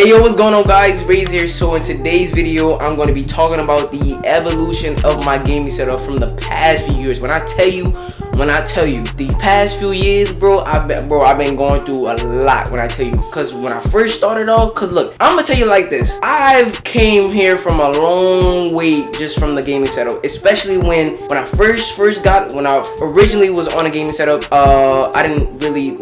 Hey yo, what's going on guys? Raze here. So in today's video, I'm going to be talking about the evolution of my gaming setup from the past few years. When I tell you, the past few years, bro, I've been going through a lot. When I tell you, because when I first started off, because look, I'm gonna tell you like this. I've came here from a long way just from the gaming setup, especially when I when I originally was on a gaming setup. I didn't really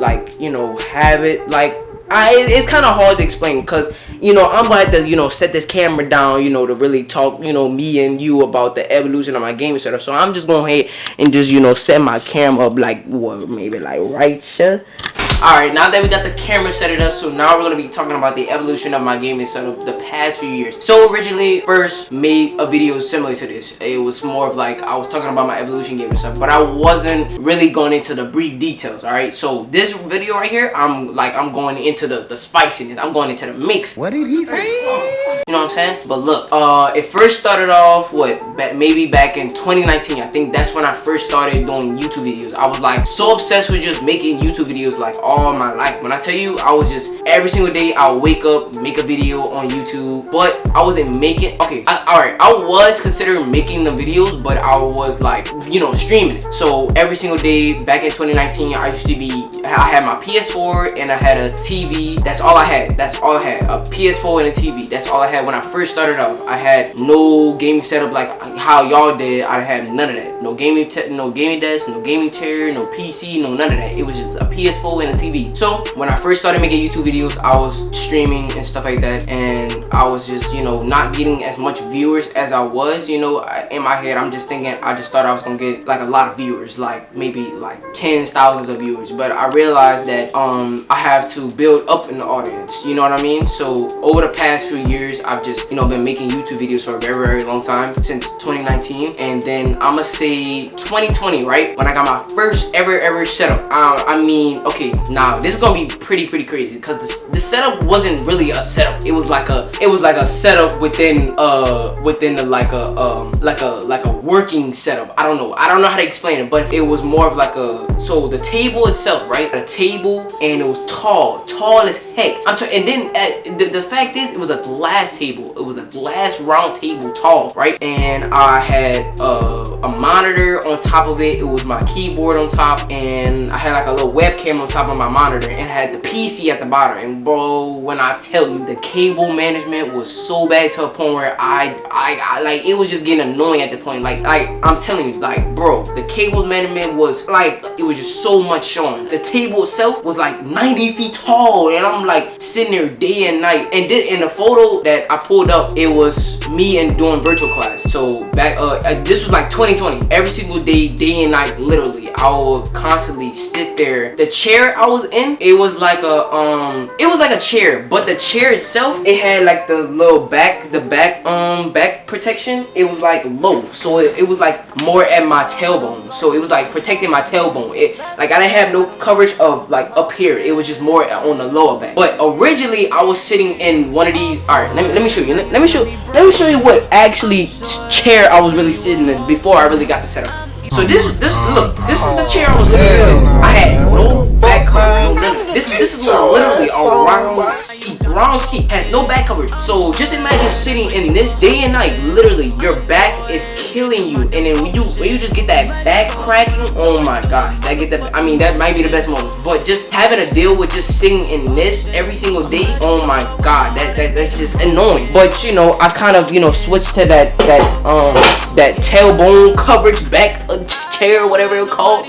have it like. It's kind of hard to explain because I'm gonna have to set this camera down to really talk me and you about the evolution of my gaming setup. So I'm just going ahead and just set my camera up maybe right here. Alright, now that we got the camera set up, so now we're going to be talking about the evolution of my gaming setup the past few years. So originally, first made a video similar to this. It was more of I was talking about my evolution gaming stuff, but I wasn't really going into the brief details, alright? So this video right here, I'm going into the spiciness. I'm going into the mix. What did he say? You know what I'm saying? But look, it first started off, maybe back in 2019. I think that's when I first started doing YouTube videos. I was so obsessed with just making YouTube videos all my life. When I tell you, I was just every single day I'll wake up, make a video on YouTube, but I wasn't making I was considering making the videos, but I was streaming it. So every single day back in 2019, I had my PS4 and I had a TV. That's all I had. A PS4 and a TV. That's all I had when I first started off. I had no gaming setup like how y'all did. I had none of that. No gaming desk, no gaming chair, no PC, no none of that. It was just a PS4 and a TV. So when I first started making YouTube videos, I was streaming and stuff like that, and I was just not getting as much viewers as I was. In my head, I just thought I was gonna get a lot of viewers, maybe tens, thousands of viewers. But I realized that I have to build up an audience. You know what I mean? So over the past few years, I've just been making YouTube videos for a very, very long time, since 2019, and then I'ma say 2020, right? When I got my first ever setup. Okay, now this is gonna be pretty crazy because the setup wasn't really a setup. It was like a setup within a working setup. I don't know how to explain it, but it was more of so the table itself, right? A table, and it was tall as heck. And then the fact is, it was a glass table. It was a glass round table, tall, right? And I had a monitor on top of it. It was my keyboard on top, and I had a little webcam on top of my monitor, and I had the PC at the bottom. And bro, when I tell you, the cable management was so bad to a point where it was just getting annoying at the point. I'm telling you, bro, the cable management was it was just so much showing. The table itself was 90 feet tall, and I'm sitting there day and night. And in the photo that I pulled up, it was me and doing virtual class. So back this was 2020. Every single day and night, literally, I would constantly sit there. The chair I was in, it was like a chair, but the chair itself, it had the little back protection. It was low, so it was more at my tailbone. So it was protecting my tailbone. I didn't have no coverage of up here. It was just more on the lower back. But originally I was sitting in one of these. All right, let me show you. Let me show you what actually chair I was really sitting in before I really got the setup. So this is the chair I was literally in. I had no back coverage, no nothing. This is literally a round seat, has no back coverage. So just imagine sitting in this day and night. Literally, your back is killing you, and then when you just get that back cracking, oh my gosh, that might be the best moment. But just having to deal with just sitting in this every single day, oh my god, that's just annoying. But I kind of switched to that tailbone coverage back chair, whatever it's called.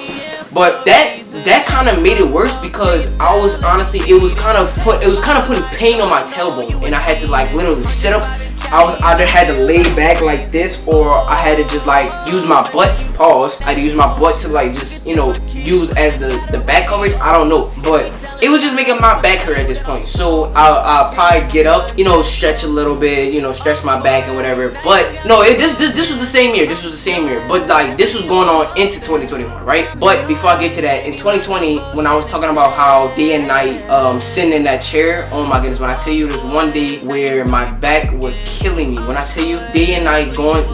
But that kind of made it worse because I was honestly, it was kind of putting pain on my tailbone, and I had to literally sit up. I was either had to lay back like this, or I had to just use my butt. Pause. I had to use my butt to just use as the back coverage. I don't know, but it was just making my back hurt at this point. So I'll probably get up, stretch a little bit, stretch my back or whatever. But no, this was the same year. This was the same year. But this was going on into 2021, right? But before I get to that, in 2020, when I was talking about how day and night sitting in that chair, oh my goodness, when I tell you, there's one day where my back was killing me. When I tell you, day and night going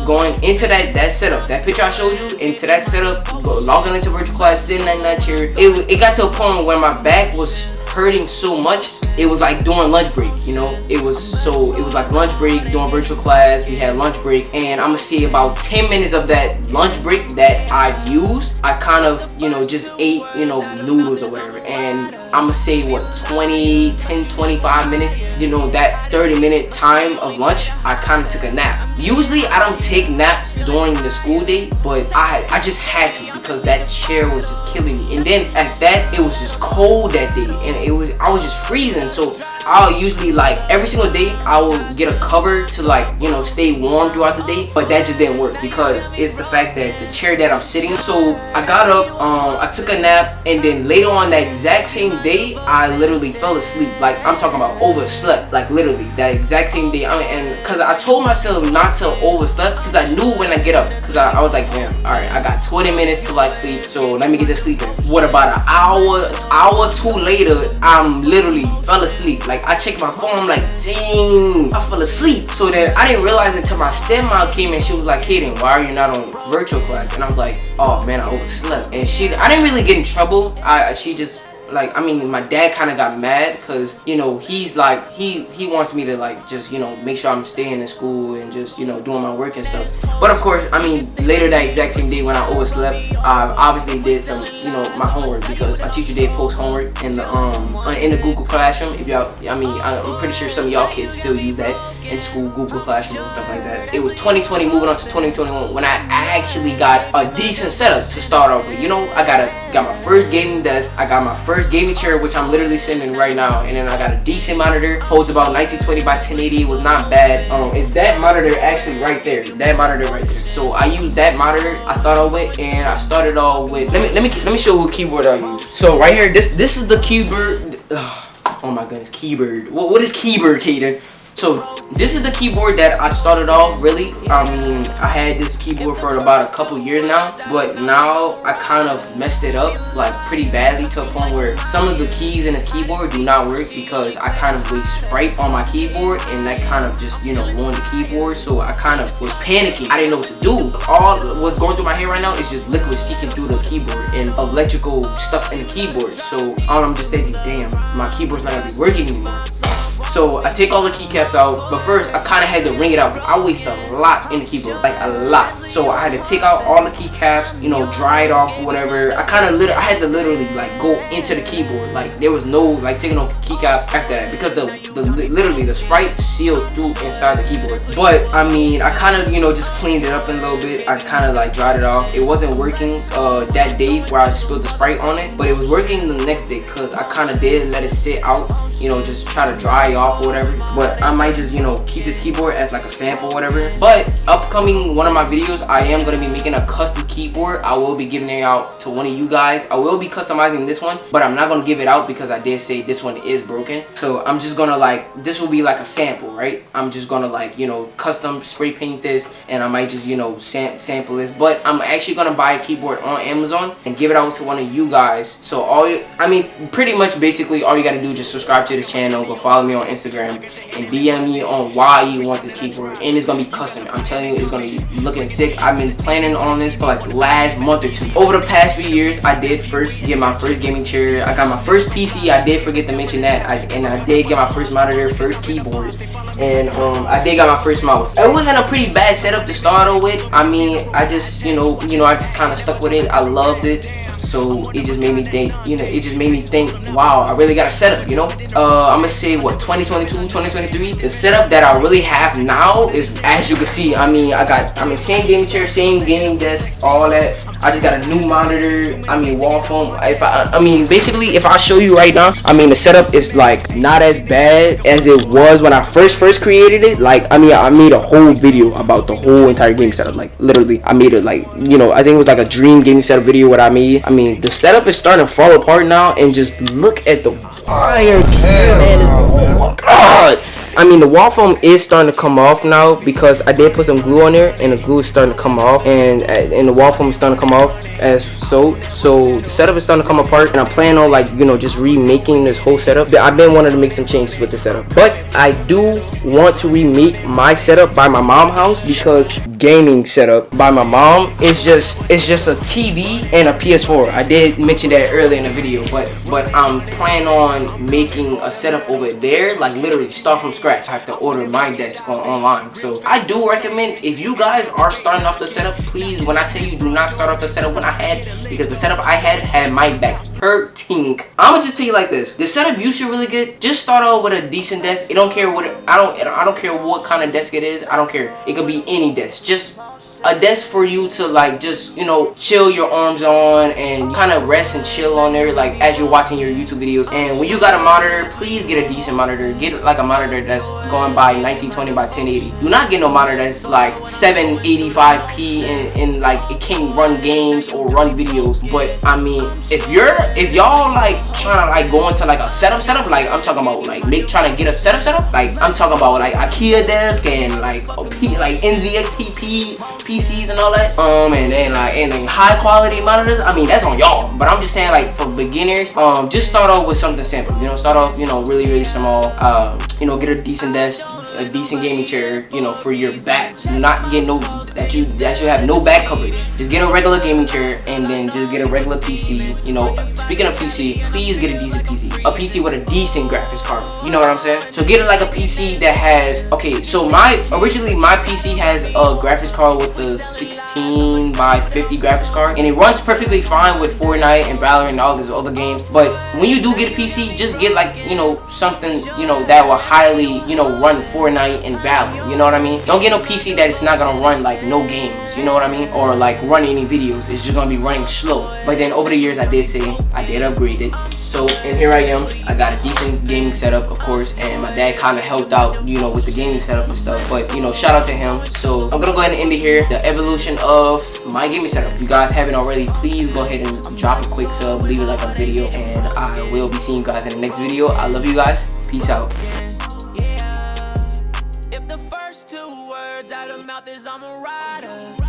into that setup, that picture I showed you, into that setup, logging into virtual class, sitting in that chair, it got to a point where my back was hurting so much it was like during lunch break, you know. It was like lunch break during virtual class. We had lunch break, and I'm gonna say about 10 minutes of that lunch break that I've used, I kind of, you know, just ate, you know, noodles or whatever. And I'm gonna say what, 25 minutes, you know, that 30-minute time of lunch, I kind of took a nap. Usually I don't take naps during the school day, but I just had to because that chair was just killing me. And then at that, it was just cold that day, and I was just freezing. So I'll usually, like, every single day I will get a cover to, like, you know, stay warm throughout the day, but that just didn't work because it's the fact that the chair that I'm sitting. So I got up, I took a nap, and then later on that exact same day, I literally fell asleep. Like, I'm talking about overslept, like literally that exact same day. And because I told myself not to oversleep because I knew when I get up, because I was like, man, all right, I got 20 minutes to like sleep, so let me get to sleeping. What about an hour or two later, I'm literally fell asleep. Like, I checked my phone, I'm like, dang, I fell asleep. So then I didn't realize until my stepmom came and she was like, Kaden, why are you not on virtual class? And I was like, oh man, I overslept. And I didn't really get in trouble. She just, like, I mean, my dad kind of got mad because, you know, he's like, he wants me to, like, just, you know, make sure I'm staying in school and just, you know, doing my work and stuff. But of course, I mean, later that exact same day when I overslept, I obviously did some, you know, my homework because my teacher did post homework in the Google Classroom. If y'all, I mean, I'm pretty sure some of y'all kids still use that in school, Google Classroom and stuff like that. It was 2020 moving on to 2021 when I actually got a decent setup to start off with. You know, I got my first gaming desk, I got my first gaming chair, which I'm literally sitting in right now, and then I got a decent monitor, holds about 1920 by 1080. It was not bad. It's that monitor actually right there, that monitor right there. So I used that monitor I started off with, and I started off with, let me show you what keyboard I use. So right here, this is the keyboard. Oh my goodness, keyboard. What is keyboard, Kaden? So this is the keyboard that I started off, really. I mean, I had this keyboard for about a couple years now, but now I kind of messed it up like pretty badly to a point where some of the keys in this keyboard do not work because I kind of waste Sprite on my keyboard, and that kind of just, you know, ruined the keyboard. So I kind of was panicking. I didn't know what to do. All what's going through my head right now is just liquid seeking through the keyboard and electrical stuff in the keyboard. So I'm just thinking, damn, my keyboard's not gonna be working anymore. So I take all the keycaps out, but first I kind of had to ring it out. I waste a lot in the keyboard, like a lot. So I had to take out all the keycaps, you know, dry it off or whatever. I had to literally like go into the keyboard. Like there was no like taking off the keycaps after that because literally the Sprite sealed through inside the keyboard. But I mean, I kind of, you know, just cleaned it up a little bit. I kind of like dried it off. It wasn't working that day where I spilled the Sprite on it, but it was working the next day because I kind of did let it sit out, you know, just try to dry off or whatever. But I might just, you know, keep this keyboard as like a sample or whatever. But upcoming one of my videos, I am going to be making a custom keyboard. I will be giving it out to one of you guys. I will be customizing this one, but I'm not going to give it out because I did say this one is broken. So I'm just going to like, this will be like a sample, right? I'm just going to like, you know, custom spray paint this, and I might just, you know, sample this. But I'm actually going to buy a keyboard on Amazon and give it out to one of you guys. So pretty much basically all you got to do is just subscribe to this channel, go follow me on Instagram, and DM me on why you want this keyboard, and it's gonna be custom. I'm telling you, it's gonna be looking sick. I've been planning on this for like the last month or two. Over the past few years, I did first get my first gaming chair. I got my first PC. I did forget to mention that. I did get my first monitor, first keyboard, and I did got my first mouse. It wasn't a pretty bad setup to start with. I mean, I just, you know, I just kind of stuck with it. I loved it. So it just made me think, wow, I really got a setup, you know. I'm gonna say what, 2022, 2023. The setup that I really have now is, as you can see, same gaming chair, same gaming desk, all that. I just got a new monitor, wall foam. Basically, if I show you right now, the setup is like not as bad as it was when I first created it. Like, I made a whole video about the whole entire gaming setup. Like, literally, I made it like, I think it was like a dream gaming setup video what I made. The setup is starting to fall apart now, and just look at the wire, man. Oh my god. The wall foam is starting to come off now because I did put some glue on there, and the glue is starting to come off, and the wall foam is starting to come off as so the setup is starting to come apart, and I'm planning on just remaking this whole setup. I've been wanting to make some changes with the setup, but I do want to remake my setup by my mom's house because gaming setup by my mom. It's just a TV and a PS4. I did mention that earlier in the video, but I'm planning on making a setup over there, like literally start from scratch. I have to order my desk online. So I do recommend, if you guys are starting off the setup, please, when I tell you, do not start off the setup when I had, because the setup I had my back hurting. I'ma just tell you like this: the setup you should really get, just start out with a decent desk. It don't care what I don't care what kind of desk it is. I don't care. It could be any desk. Just a desk for you to like just, you know, chill your arms on and kind of rest and chill on there, like as you're watching your YouTube videos. And when you got a monitor, please get a decent monitor. Get like a monitor that's going by 1920 by 1080. Do not get no monitor that's like 785p and like it can't run games or run videos. But I mean, if y'all like trying to like go into like a setup, like I'm talking about like trying to get a setup, like I'm talking about like IKEA desk and like NZXT PCs and all that, and then like high quality monitors. I mean, that's on y'all, but I'm just saying, like, for beginners, just start off with something simple. You know, start off, you know, really small. You know, get a decent desk, a decent gaming chair, you know, for your back. Do not get no that you have no back coverage. Just get a regular gaming chair and then just get a regular PC. You know, speaking of PC, please get a decent PC. A PC with a decent graphics card. You know what I'm saying? So get it like a PC that has, okay, so originally my PC has a graphics card with the 16 by 50 graphics card, and it runs perfectly fine with Fortnite and Valorant and all these other games. But when you do get a PC, just get like, you know, something, you know, that will highly, you know, run Fortnite and Valorant. You know what I mean? Don't get no PC that it's not gonna run like no games. You know what I mean? Or like run any videos. It's just gonna be running slow. But then over the years, I did upgrade it. So, and here I am. I got a decent gaming setup, of course, and my dad kind of helped out, you know, with the gaming setup and stuff. But, you know, shout out to him. So, I'm gonna go ahead and end it here. The evolution of my gaming setup. If you guys haven't already, please go ahead and drop a quick sub, leave it like on the video, and I will be seeing you guys in the next video. I love you guys. Peace out. If the first two words out of mouth is I'm a rider.